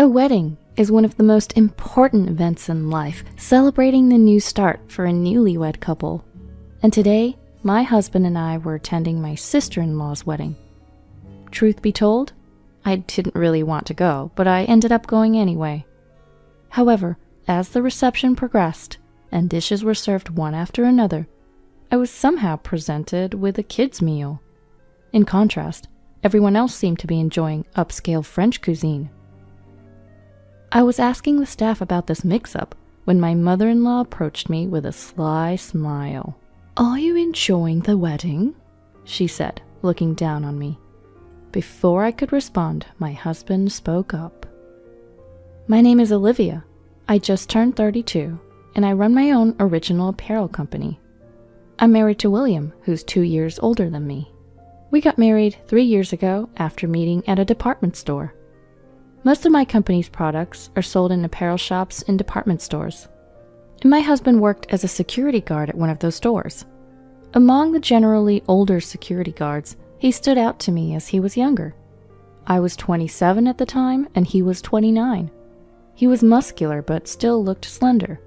A wedding is one of the most important events in life, celebrating the new start for a newlywed couple. And today, my husband and I were attending my sister-in-law's wedding. Truth be told, I didn't really want to go, but I ended up going anyway. However, as the reception progressed and dishes were served one after another, I was somehow presented with a kid's meal. In contrast, everyone else seemed to be enjoying upscale French cuisine. I was asking the staff about this mix-up when my mother-in-law approached me with a sly smile. "Are you enjoying the wedding?" she said, looking down on me. Before I could respond, my husband spoke up. "My name is Olivia. I just turned 32, and I run my own original apparel company. I'm married to William, who's 2 years older than me. We got married 3 years ago after meeting at a department store. Most of my company's products are sold in apparel shops and department stores. And my husband worked as a security guard at one of those stores. Among the generally older security guards, he stood out to me as he was younger. I was 27 at the time, and he was 29. He was muscular but still looked slender.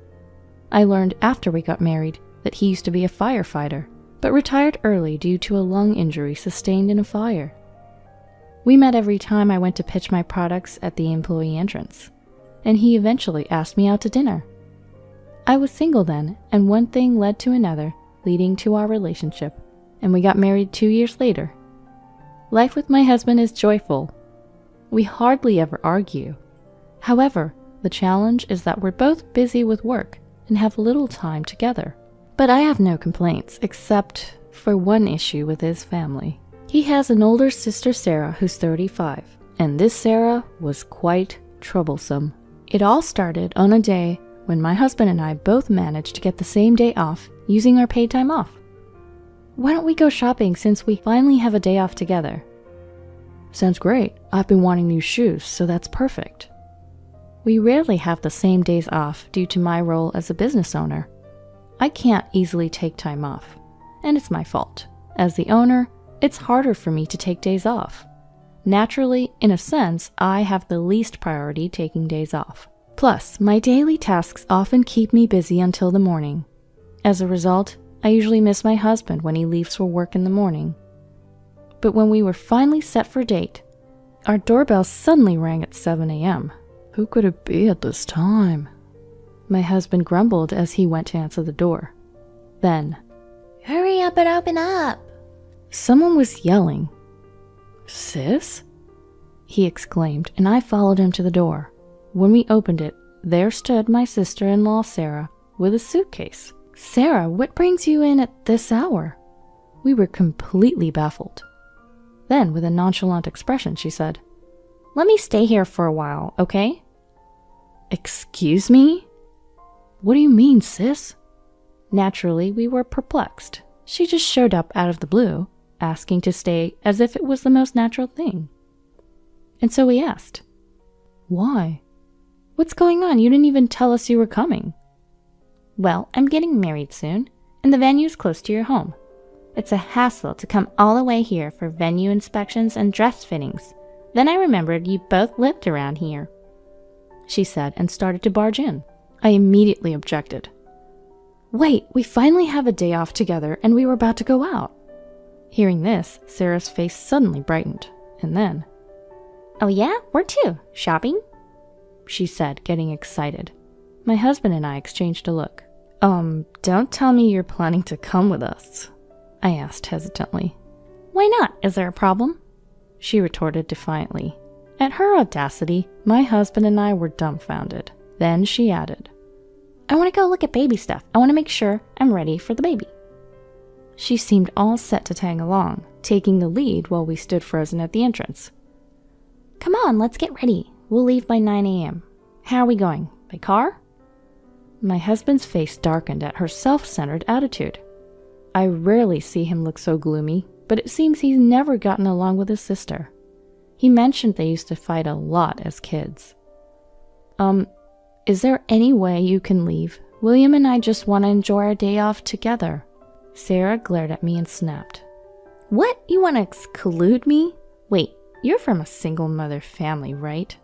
I learned after we got married that he used to be a firefighter, but retired early due to a lung injury sustained in a fire. We met every time I went to pitch my products at the employee entrance, and he eventually asked me out to dinner. I was single then, and one thing led to another, leading to our relationship, and we got married 2 years later. Life with my husband is joyful. We hardly ever argue. However, the challenge is that we're both busy with work and have little time together. But I have no complaints, except for one issue with his family. He has an older sister, Sarah, who's 35, and this Sarah was quite troublesome. It all started on a day when my husband and I both managed to get the same day off using our paid time off. "Why don't we go shopping since we finally have a day off together?" "Sounds great. I've been wanting new shoes, so that's perfect." We rarely have the same days off due to my role as a business owner. I can't easily take time off, and it's my fault. As the owner, it's harder for me to take days off. Naturally, in a sense, I have the least priority taking days off. Plus, my daily tasks often keep me busy until the morning. As a result, I usually miss my husband when he leaves for work in the morning. But when we were finally set for a date, our doorbell suddenly rang at 7 a.m. "Who could it be at this time?" my husband grumbled as he went to answer the door. Then, "Hurry up and open up!" someone was yelling. "Sis?" he exclaimed, and I followed him to the door. When we opened it, there stood my sister-in-law, Sarah, with a suitcase. "Sarah, what brings you in at this hour?" We were completely baffled. Then, with a nonchalant expression, she said, "Let me stay here for a while, okay?" "Excuse me? What do you mean, sis?" Naturally, we were perplexed. She just showed up out of the blue, asking to stay as if it was the most natural thing. And so we asked, "Why? What's going on? You didn't even tell us you were coming." "Well, I'm getting married soon, and the venue's close to your home. It's a hassle to come all the way here for venue inspections and dress fittings. Then I remembered you both lived around here," she said, and started to barge in. I immediately objected. "Wait, we finally have a day off together, and we were about to go out." Hearing this, Sarah's face suddenly brightened, and then, "Oh yeah? Where to? Shopping?" she said, getting excited. My husband and I exchanged a look. Don't tell me you're planning to come with us," I asked hesitantly. "Why not? Is there a problem?" she retorted defiantly. At her audacity, my husband and I were dumbfounded. Then she added, "I want to go look at baby stuff. I want to make sure I'm ready for the baby." She seemed all set to tag along, taking the lead while we stood frozen at the entrance. "Come on, let's get ready. We'll leave by 9 a.m. How are we going? By car?" My husband's face darkened at her self-centered attitude. I rarely see him look so gloomy, but it seems he's never gotten along with his sister. He mentioned they used to fight a lot as kids. Is there any way you can leave? William and I just want to enjoy our day off together." Sarah glared at me and snapped. "What? You want to exclude me? Wait, You're from a single mother family, right?"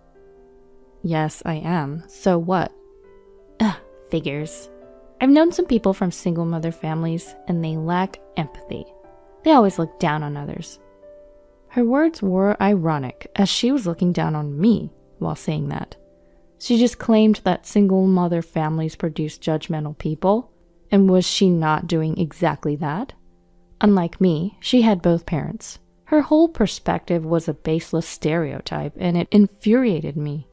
Yes, I am. So what? Ugh, figures. I've known some people from single mother families, and they lack empathy. They always look down on others. Her words were ironic, as she was looking down on me while saying that. She just claimed that single mother families produce judgmental people, and was she not doing exactly that? Unlike me, she had both parents. Her whole perspective was a baseless stereotype, and it infuriated me.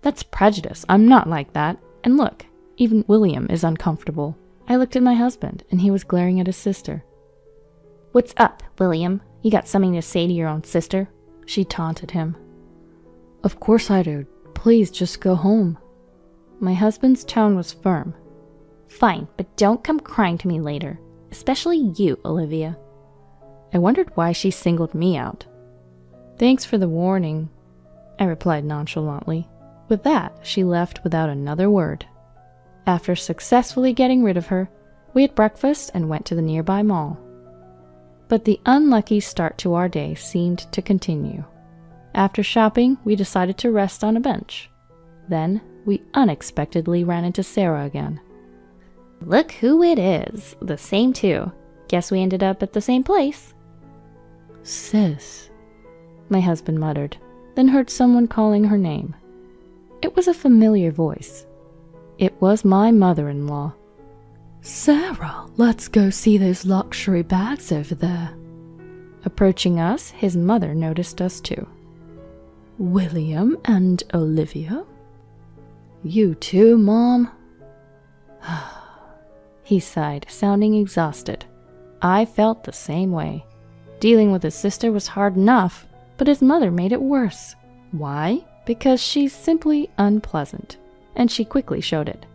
That's prejudice. I'm not like that. And look, even William is uncomfortable. I looked at my husband, and he was glaring at his sister. What's up, William? You got something to say to your own sister? She taunted him. Of course I do. Please just go home. My husband's tone was firm. Fine, but don't come crying to me later. Especially you, Olivia. I wondered why she singled me out. Thanks for the warning, I replied nonchalantly. With that, she left without another word. After successfully getting rid of her, we had breakfast and went to the nearby mall. But the unlucky start to our day seemed to continue. After shopping, we decided to rest on a bench. Then, we unexpectedly ran into Sarah again. Look who it is. The same too. Guess we ended up at the same place. Sis, my husband muttered, then heard someone calling her name. It was a familiar voice. It was my mother-in-law. Sarah, let's go see those luxury bags over there. Approaching us, his mother noticed us too. William and Olivia? You too, Mom? He sighed, sounding exhausted. I felt the same way. Dealing with his sister was hard enough, but his mother made it worse. Why? Because she's simply unpleasant, and she quickly showed it.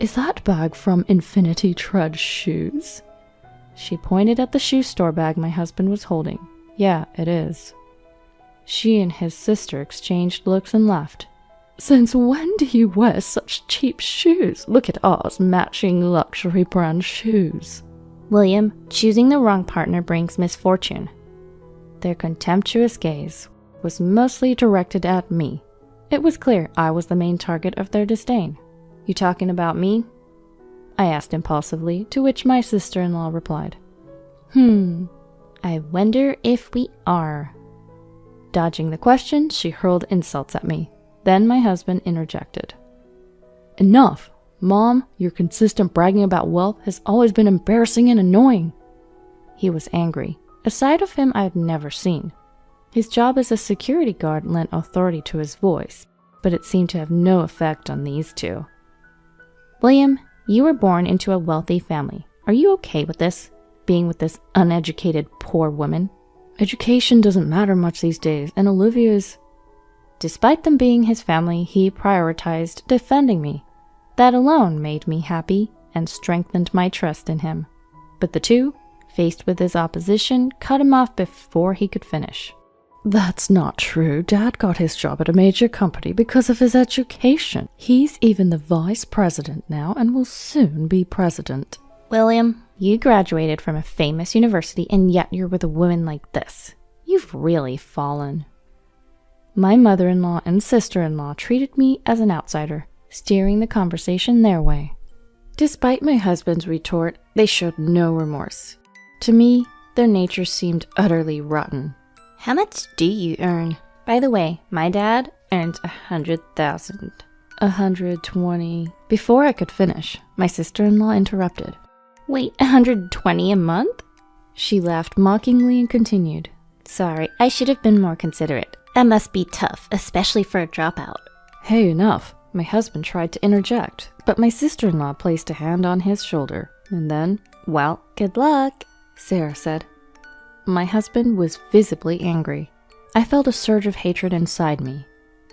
Is that bag from Infinity Tread Shoes? She pointed at the shoe store bag my husband was holding. Yeah, it is. She and his sister exchanged looks and laughed. Since when do you wear such cheap shoes? Look at ours, matching luxury brand shoes. William, choosing the wrong partner brings misfortune. Their contemptuous gaze was mostly directed at me. It was clear I was the main target of their disdain. You talking about me? I asked impulsively, to which my sister-in-law replied. I wonder if we are. Dodging the question, she hurled insults at me. Then my husband interjected. Enough! Mom, your consistent bragging about wealth has always been embarrassing and annoying. He was angry, a side of him I had never seen. His job as a security guard lent authority to his voice, but it seemed to have no effect on these two. William, you were born into a wealthy family. Are you okay with this? Being with this uneducated, poor woman? Education doesn't matter much these days, and Olivia's... Despite them being his family, he prioritized defending me. That alone made me happy and strengthened my trust in him. But the two, faced with his opposition, cut him off before he could finish. That's not true. Dad got his job at a major company because of his education. He's even the vice president now and will soon be president. William, you graduated from a famous university and yet you're with a woman like this. You've really fallen. My mother-in-law and sister-in-law treated me as an outsider, steering the conversation their way. Despite my husband's retort, they showed no remorse. To me, their nature seemed utterly rotten. How much do you earn? By the way, my dad earns 100,000. 120. Before I could finish, my sister-in-law interrupted. Wait, 120 a month? She laughed mockingly and continued. Sorry, I should have been more considerate. That must be tough, especially for a dropout. Hey, enough. My husband tried to interject, but my sister-in-law placed a hand on his shoulder, and then, well, good luck, Sarah said. My husband was visibly angry. I felt a surge of hatred inside me,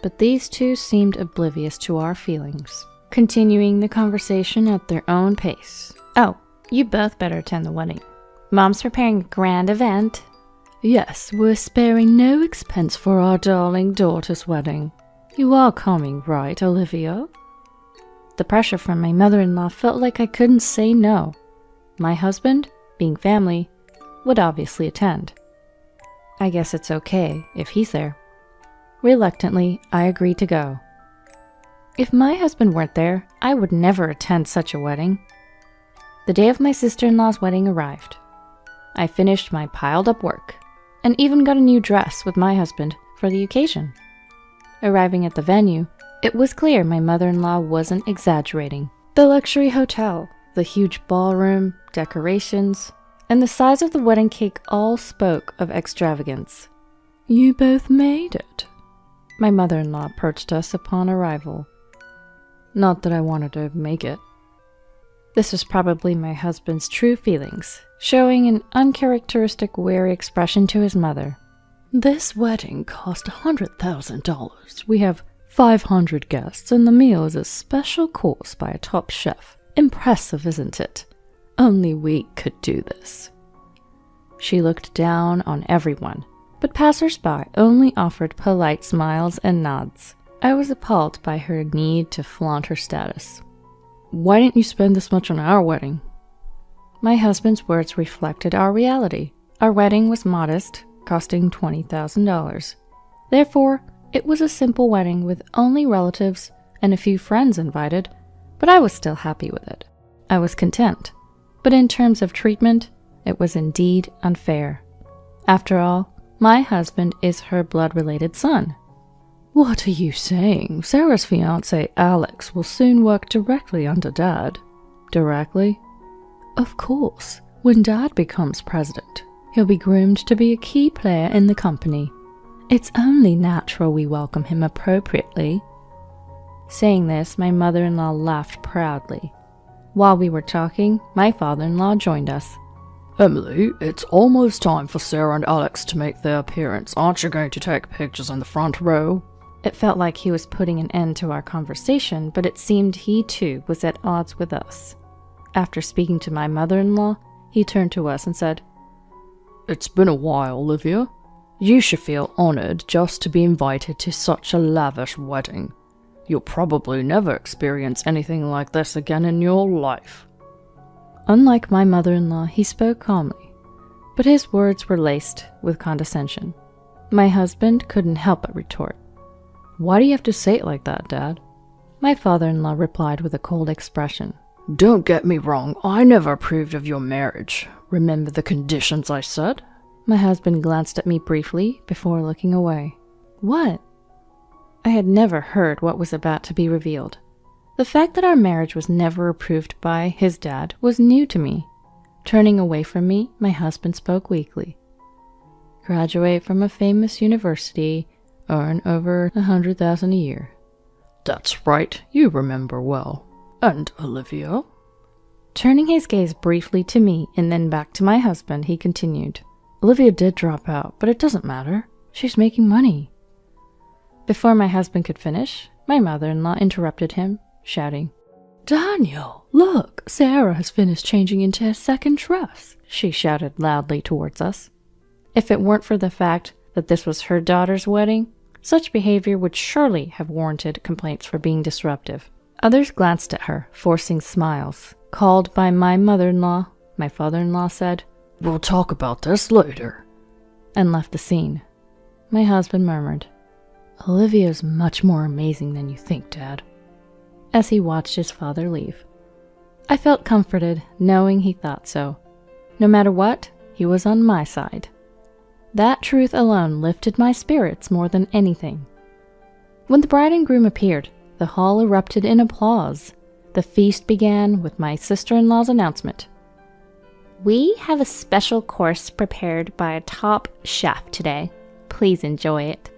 but these two seemed oblivious to our feelings, continuing the conversation at their own pace. Oh, you both better attend the wedding. Mom's preparing a grand event. Yes, we're sparing no expense for our darling daughter's wedding. You are coming, right, Olivia? The pressure from my mother-in-law felt like I couldn't say no. My husband, being family, would obviously attend. I guess it's okay if he's there. Reluctantly, I agreed to go. If my husband weren't there, I would never attend such a wedding. The day of my sister-in-law's wedding arrived. I finished my piled-up work, and even got a new dress with my husband for the occasion. Arriving at the venue, it was clear my mother-in-law wasn't exaggerating. The luxury hotel, the huge ballroom, decorations, and the size of the wedding cake all spoke of extravagance. "You both made it," my mother-in-law approached us upon arrival. Not that I wanted to make it. This was probably my husband's true feelings, showing an uncharacteristic wary expression to his mother. "This wedding cost $100,000. We have 500 guests, and the meal is a special course by a top chef. Impressive, isn't it? Only we could do this." She looked down on everyone, but passers-by only offered polite smiles and nods. I was appalled by her need to flaunt her status. "Why didn't you spend this much on our wedding?" My husband's words reflected our reality. Our wedding was modest, costing $20,000. Therefore, it was a simple wedding with only relatives and a few friends invited, but I was still happy with it. I was content. But in terms of treatment, it was indeed unfair. After all, my husband is her blood-related son. "What are you saying? Sarah's fiancé, Alex, will soon work directly under Dad." "Directly?" "Of course. When Dad becomes president, he'll be groomed to be a key player in the company. It's only natural we welcome him appropriately." Saying this, my mother-in-law laughed proudly. While we were talking, my father-in-law joined us. "Emily, it's almost time for Sarah and Alex to make their appearance. Aren't you going to take pictures in the front row?" It felt like he was putting an end to our conversation, but it seemed he too was at odds with us. After speaking to my mother-in-law, he turned to us and said, "It's been a while, Olivia. You should feel honored just to be invited to such a lavish wedding. You'll probably never experience anything like this again in your life." Unlike my mother-in-law, he spoke calmly, but his words were laced with condescension. My husband couldn't help but retort, "Why do you have to say it like that, Dad?" My father-in-law replied with a cold expression, "Don't get me wrong, I never approved of your marriage. Remember the conditions I set?" My husband glanced at me briefly before looking away. "What?" I had never heard what was about to be revealed. The fact that our marriage was never approved by his dad was new to me. Turning away from me, my husband spoke weakly. "Graduate from a famous university, earn over 100,000 a year." "That's right, you remember well. And Olivia?" Turning his gaze briefly to me and then back to my husband, he continued, "Olivia did drop out, but it doesn't matter. She's making money." Before my husband could finish, my mother-in-law interrupted him, shouting, "Daniel, look, Sarah has finished changing into her second dress," she shouted loudly towards us. If it weren't for the fact that this was her daughter's wedding, such behavior would surely have warranted complaints for being disruptive. Others glanced at her, forcing smiles. Called by my mother-in-law, my father-in-law said, "We'll talk about this later," and left the scene. My husband murmured, "Olivia's much more amazing than you think, Dad," as he watched his father leave. I felt comforted, knowing he thought so. No matter what, he was on my side. That truth alone lifted my spirits more than anything. When the bride and groom appeared, the hall erupted in applause. The feast began with my sister-in-law's announcement. "We have a special course prepared by a top chef today. Please enjoy it."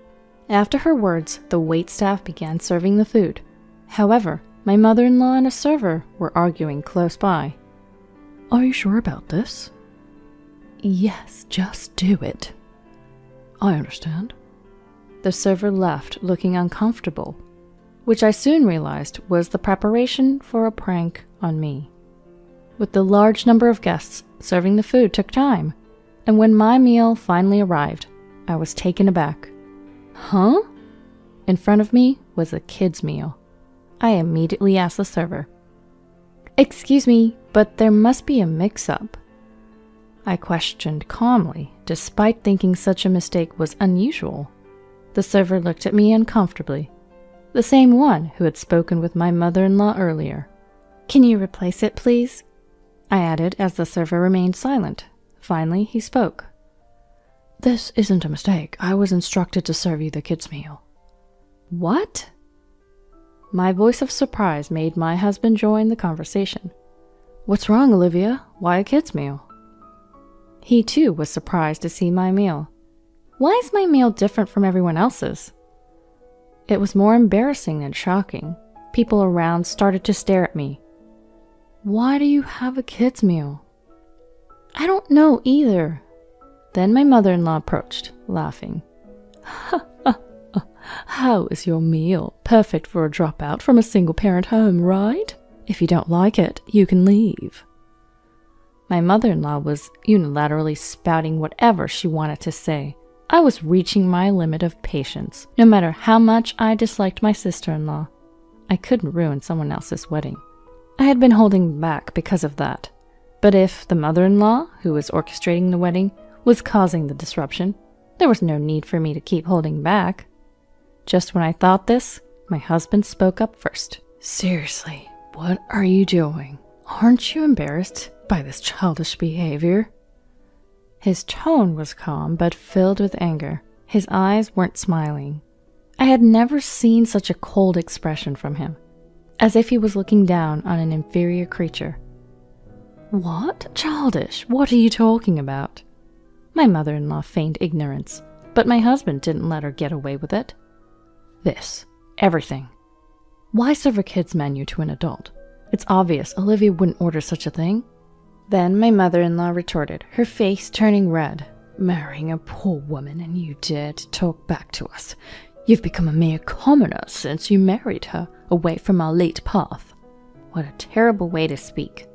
After her words, the waitstaff began serving the food. However, my mother-in-law and a server were arguing close by. "Are you sure about this?" "Yes, just do it." "I understand." The server left, looking uncomfortable, which I soon realized was the preparation for a prank on me. With the large number of guests, serving the food took time, and when my meal finally arrived, I was taken aback. "Huh?" In front of me was a kid's meal. I immediately asked the server, "Excuse me, but there must be a mix-up." I questioned calmly, despite thinking such a mistake was unusual. The server looked at me uncomfortably. The same one who had spoken with my mother-in-law earlier. Can you replace it, please? I added as the server remained silent. Finally, he spoke. This isn't a mistake. I was instructed to serve you the kids' meal. What? My voice of surprise made my husband join the conversation. What's wrong, Olivia? Why a kids' meal? He too was surprised to see my meal. Why is my meal different from everyone else's? It was more embarrassing than shocking. People around started to stare at me. Why do you have a kids' meal? I don't know either. Then my mother-in-law approached, laughing. How is your meal? Perfect for a dropout from a single-parent home, right? If you don't like it, you can leave. My mother-in-law was unilaterally spouting whatever she wanted to say. I was reaching my limit of patience, no matter how much I disliked my sister-in-law. I couldn't ruin someone else's wedding. I had been holding back because of that. But if the mother-in-law, who was orchestrating the wedding, was causing the disruption, there was no need for me to keep holding back. Just when I thought this, my husband spoke up first. Seriously, what are you doing? Aren't you embarrassed by this childish behavior? His tone was calm but filled with anger. His eyes weren't smiling. I had never seen such a cold expression from him, as if he was looking down on an inferior creature. What? Childish? What are you talking about? My mother-in-law feigned ignorance, but my husband didn't let her get away with it. This. Everything. Why serve a kid's menu to an adult? It's obvious Olivia wouldn't order such a thing. Then my mother-in-law retorted, her face turning red. Marrying a poor woman and you dare to talk back to us. You've become a mere commoner since you married her, away from our late path. What a terrible way to speak.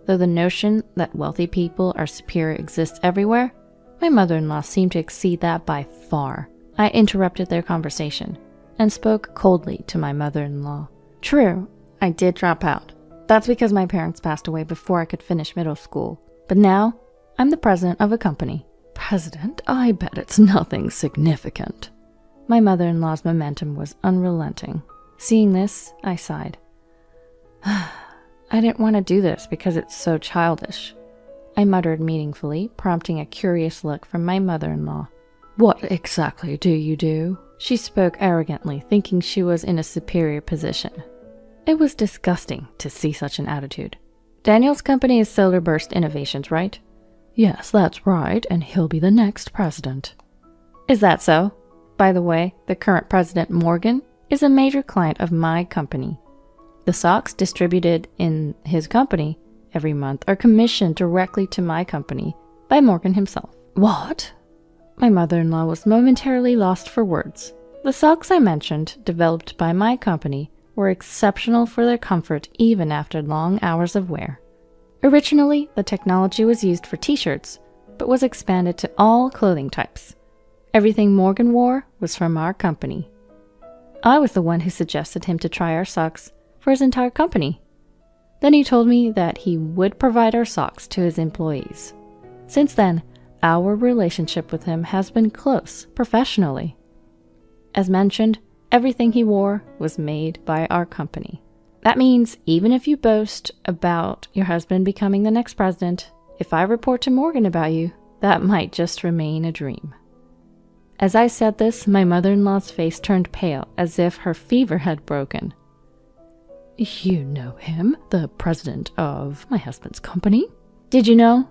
Though the notion that wealthy people are superior exists everywhere, my mother-in-law seemed to exceed that by far. I interrupted their conversation and spoke coldly to my mother-in-law. True, I did drop out. That's because my parents passed away before I could finish middle school. But now, I'm the president of a company. President? I bet it's nothing significant. My mother-in-law's momentum was unrelenting. Seeing this, I sighed. I didn't want to do this because it's so childish. I muttered meaningfully, prompting a curious look from my mother-in-law. What exactly do you do? She spoke arrogantly, thinking she was in a superior position. It was disgusting to see such an attitude. Daniel's company is Solar Burst Innovations, right? Yes, that's right, and he'll be the next president. Is that so? By the way, the current president, Morgan, is a major client of my company. The socks distributed in his company every month are commissioned directly to my company by Morgan himself. What? My mother-in-law was momentarily lost for words. The socks I mentioned, developed by my company, were exceptional for their comfort even after long hours of wear. Originally, the technology was used for t-shirts, but was expanded to all clothing types. Everything Morgan wore was from our company. I was the one who suggested him to try our socks for his entire company. Then he told me that he would provide our socks to his employees. Since then, our relationship with him has been close, professionally. As mentioned, everything he wore was made by our company. That means even if you boast about your husband becoming the next president, if I report to Morgan about you, that might just remain a dream. As I said this, my mother-in-law's face turned pale, as if her fever had broken. You know him, the president of my husband's company? Did you know?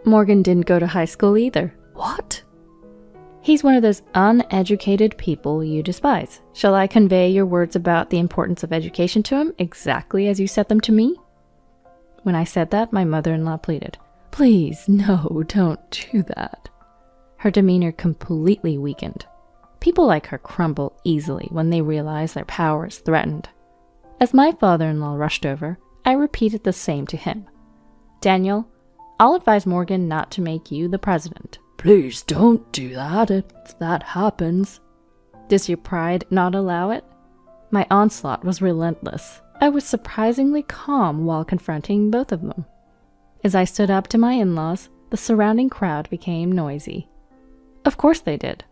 Morgan didn't go to high school either. What? He's one of those uneducated people you despise. Shall I convey your words about the importance of education to him exactly as you said them to me? When I said that, my mother-in-law pleaded, Please, no, don't do that. Her demeanor completely weakened. People like her crumble easily when they realize their power is threatened. As my father-in-law rushed over, I repeated the same to him. Daniel, I'll advise Morgan not to make you the president. Please don't do that if that happens. Does your pride not allow it? My onslaught was relentless. I was surprisingly calm while confronting both of them. As I stood up to my in-laws, the surrounding crowd became noisy. Of course they did.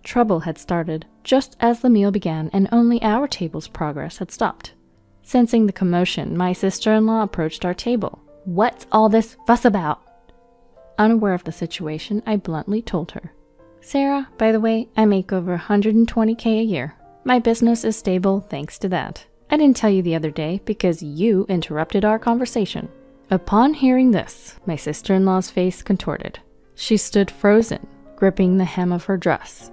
Trouble had started just as the meal began, and only our table's progress had stopped. Sensing the commotion, my sister-in-law approached our table. "What's all this fuss about?" Unaware of the situation, I bluntly told her. "Sarah, by the way, I make over $120K a year. My business is stable thanks to that. I didn't tell you the other day because you interrupted our conversation." Upon hearing this, my sister-in-law's face contorted. She stood frozen, gripping the hem of her dress.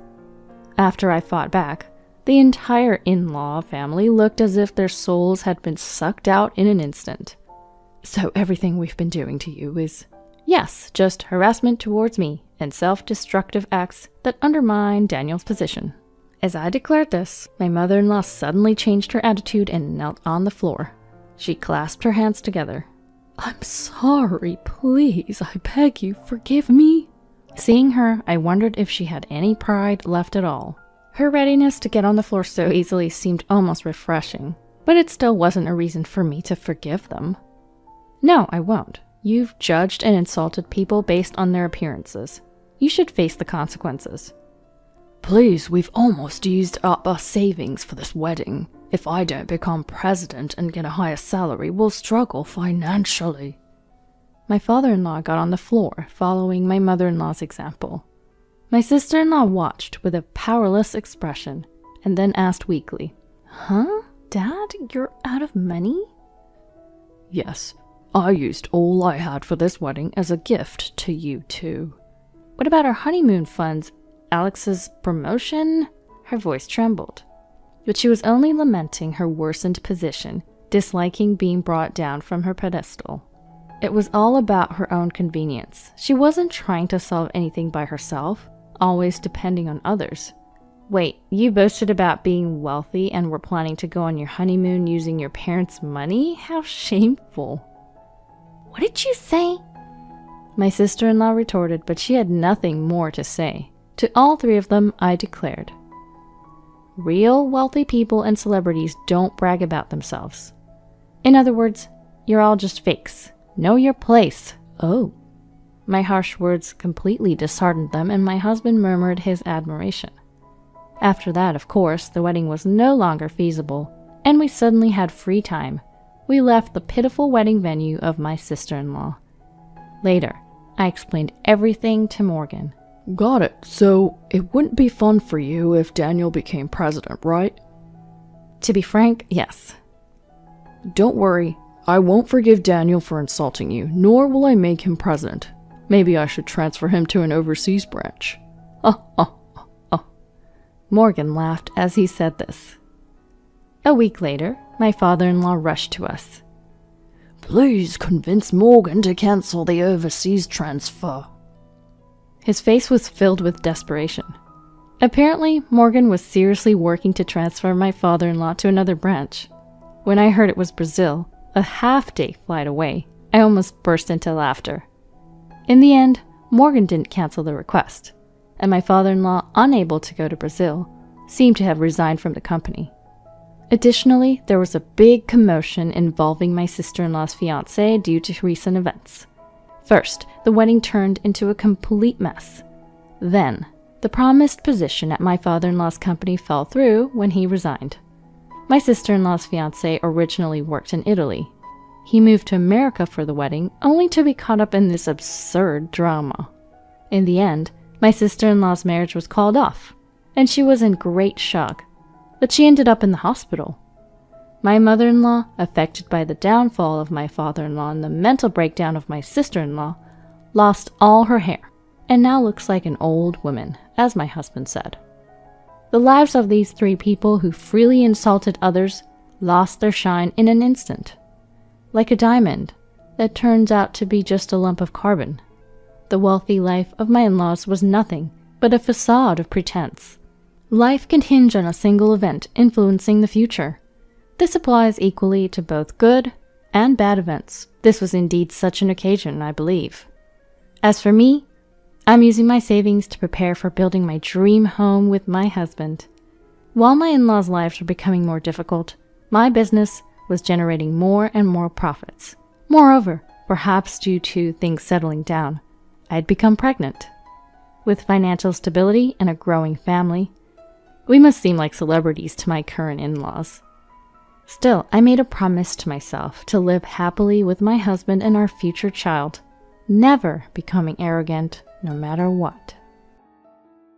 After I fought back, the entire in-law family looked as if their souls had been sucked out in an instant. "So everything we've been doing to you is—" "Yes, just harassment towards me and self-destructive acts that undermine Daniel's position." As I declared this, my mother-in-law suddenly changed her attitude and knelt on the floor. She clasped her hands together. "I'm sorry, please, I beg you, forgive me." Seeing her, I wondered if she had any pride left at all. Her readiness to get on the floor so easily seemed almost refreshing, but it still wasn't a reason for me to forgive them. "No, I won't. You've judged and insulted people based on their appearances. You should face the consequences." "Please, we've almost used up our savings for this wedding. If I don't become president and get a higher salary, we'll struggle financially." My father-in-law got on the floor, following my mother-in-law's example. My sister-in-law watched with a powerless expression, and then asked weakly, "Huh? Dad, you're out of money?" "Yes, I used all I had for this wedding as a gift to you two." "What about our honeymoon funds? Alex's promotion?" Her voice trembled. But she was only lamenting her worsened position, disliking being brought down from her pedestal. It was all about her own convenience. She wasn't trying to solve anything by herself, always depending on others. "Wait, you boasted about being wealthy and were planning to go on your honeymoon using your parents' money? How shameful." "What did you say?" My sister-in-law retorted, but she had nothing more to say. To all three of them, I declared, "Real wealthy people and celebrities don't brag about themselves. In other words, you're all just fakes. Know your place." "Oh." My harsh words completely disheartened them, and my husband murmured his admiration. After that, of course, the wedding was no longer feasible, and we suddenly had free time. We left the pitiful wedding venue of my sister-in-law. Later, I explained everything to Morgan. "Got it. So it wouldn't be fun for you if Daniel became president, right?" "To be frank, yes." "Don't worry. I won't forgive Daniel for insulting you, nor will I make him president. Maybe I should transfer him to an overseas branch." Oh. Morgan laughed as he said this. A week later, my father-in-law rushed to us. "Please convince Morgan to cancel the overseas transfer." His face was filled with desperation. Apparently, Morgan was seriously working to transfer my father-in-law to another branch. When I heard it was Brazil, a half-day flight away, I almost burst into laughter. In the end, Morgan didn't cancel the request, and my father-in-law, unable to go to Brazil, seemed to have resigned from the company. Additionally, there was a big commotion involving my sister-in-law's fiancé due to recent events. First, the wedding turned into a complete mess. Then, the promised position at my father-in-law's company fell through when he resigned. My sister-in-law's fiancé originally worked in Italy. He moved to America for the wedding, only to be caught up in this absurd drama. In the end, my sister-in-law's marriage was called off, and she was in great shock, but she ended up in the hospital. My mother-in-law, affected by the downfall of my father-in-law and the mental breakdown of my sister-in-law, lost all her hair, and now looks like an old woman, as my husband said. The lives of these three people who freely insulted others lost their shine in an instant. Like a diamond that turns out to be just a lump of carbon. The wealthy life of my in-laws was nothing but a facade of pretense. Life can hinge on a single event influencing the future. This applies equally to both good and bad events. This was indeed such an occasion, I believe. As for me, I'm using my savings to prepare for building my dream home with my husband. While my in-laws' lives were becoming more difficult, my business was generating more and more profits. Moreover, perhaps due to things settling down, I'd become pregnant. with financial stability and a growing family. We must seem like celebrities to my current in-laws. Still, I made a promise to myself to live happily with my husband and our future child, never becoming arrogant no matter what.